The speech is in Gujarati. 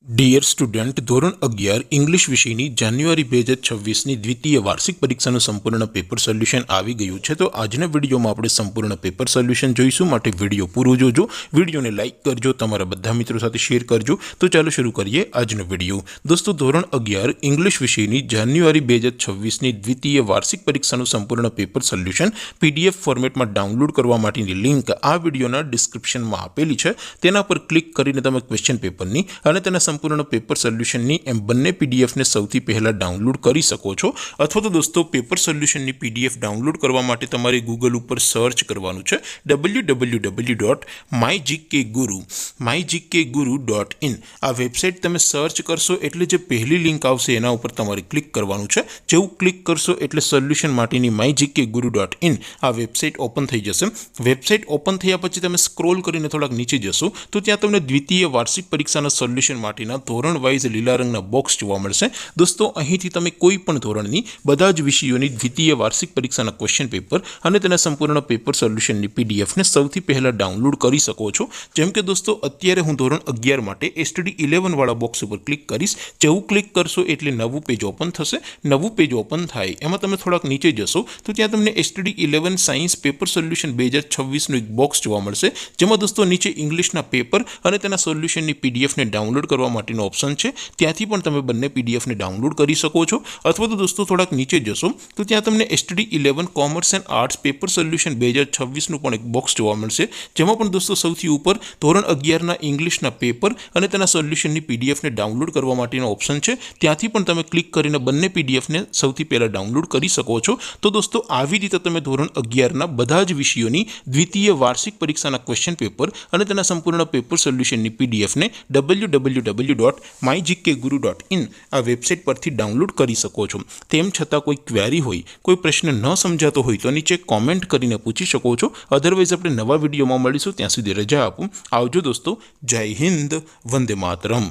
ડિયર સ્ટુડન્ટ, ધોરણ 11 ઇંગ્લિશ વિષયની જાન્યુઆરી 2026ની દ્વિતીય વાર્ષિક પરીક્ષાનું સંપૂર્ણ પેપર સોલ્યુશન આવી ગયું છે। તો આજના વિડીયોમાં આપણે સંપૂર્ણ પેપર સોલ્યુશન જોઈશું, માટે વિડીયો પૂરો જોજો, વિડીયોને લાઇક કરજો, તમારા બધા મિત્રો સાથે શેર કરજો। તો ચાલો શરૂ કરીએ આજનો વિડીયો। દોસ્તો, ધોરણ 11 ઇંગ્લિશ વિષયની જાન્યુઆરી 2026ની દ્વિતીય વાર્ષિક પરીક્ષાનું સંપૂર્ણ પેપર સોલ્યુશન PDF ફોર્મેટમાં ડાઉનલોડ કરવા માટેની લિંક આ વિડીયોના ડિસ્ક્રિપ્શનમાં આપેલી છે। તેના પર ક્લિક કરીને તમે ક્વેશ્ચન પેપરની અને તેના સંપૂર્ણ પેપર સોલ્યુશનની એમ બંને પીડીએફને સૌથી પહેલા ડાઉનલોડ કરી શકો છો। અથવા તો દોસ્તો, પેપર સોલ્યુશનની પીડીએફ ડાઉનલોડ કરવા માટે તમારે ગૂગલ ઉપર સર્ચ કરવાનું છે www.mygkguru.in। આ વેબસાઇટ તમે સર્ચ કરશો એટલે જે પહેલી લિંક આવશે એના ઉપર તમારે ક્લિક કરવાનું છે। જેવું ક્લિક કરશો એટલે સોલ્યુશન માટેની mygkguru.in આ વેબસાઇટ ઓપન થઈ જશે। વેબસાઇટ ઓપન થયા પછી તમે સ્ક્રોલ કરીને થોડાક નીચે જશો તો ત્યાં તમને દ્વિતીય વાર્ષિક પરીક્ષાના સોલ્યુશન માટેના ધોરણ વાઇઝ લીલા રંગના બોક્સ જોવા મળશે। દોસ્તો, અહીંથી તમે કોઈ પણ ધોરણની બધા જ વિષયોની દ્વિતીય વાર્ષિક પરીક્ષાના ક્વેશ્ચન પેપર અને તેના સંપૂર્ણ પેપર સોલ્યુશનની પીડીએફને સૌથી પહેલા ડાઉનલોડ કરી શકો છો। જેમ કે દોસ્તો, અત્યારે હું ધોરણ 11 માટે STD11 વાળા બોક્સ ઉપર ક્લિક કરીશ। જેવું ક્લિક કરશો એટલે નવું પેજ ઓપન થશે। નવું પેજ ઓપન થાય એમાં તમે થોડાક નીચે જશો તો ત્યાં તમને STD11 સાયન્સ પેપર સોલ્યુશન 2026નું એક બોક્સ જોવા મળશે, જેમાં દોસ્તો નીચે ઇંગ્લિશના પેપર અને તેના સોલ્યુશનની પીડીએફને ડાઉનલોડ કરવા માટેનો ઓપ્શન છે। ત્યાંથી પણ તમે બંને પીડીએફને ડાઉનલોડ કરી શકો છો। અથવા તો દોસ્તો, થોડાક નીચે જશો તો ત્યાં તમને STD11 commerce and arts paper solution 2026નું પણ એક બોક્સ જોવા મળશે, જેમાં પણ દોસ્તો સૌથી ઉપર ધોરણ 11ના ઇંગ્લિશના પેપર અને તેના સોલ્યુશનની પીડીએફને ડાઉનલોડ કરવા માટેનો ઓપ્શન છે। ત્યાંથી પણ તમે ક્લિક કરીને બંને પીડીએફને સૌથી પહેલા ડાઉનલોડ કરી શકો છો। તો દોસ્તો, આવી રીતે તમે ધોરણ 11ના બધા જ વિષયોની દ્વિતીય વાર્ષિક પરીક્ષાના ક્વેશ્ચન પેપર અને તેના સંપૂર્ણ પેપર સોલ્યુશનની પીડીએફને www.mygkguru.in આ વેબસાઇટ પરથી ડાઉનલોડ કરી શકો છો। તેમ છતાં કોઈ ક્વેરી હોય, કોઈ પ્રશ્ન ન સમજાતો હોય તો નીચે કોમેન્ટ કરીને પૂછી શકો છો। અધરવાઇઝ આપણે નવા વિડીયોમાં મળીશું, ત્યાં સુધી રજા આપું। આવજો દોસ્તો, જય હિન્દ, વંદે માતરમ।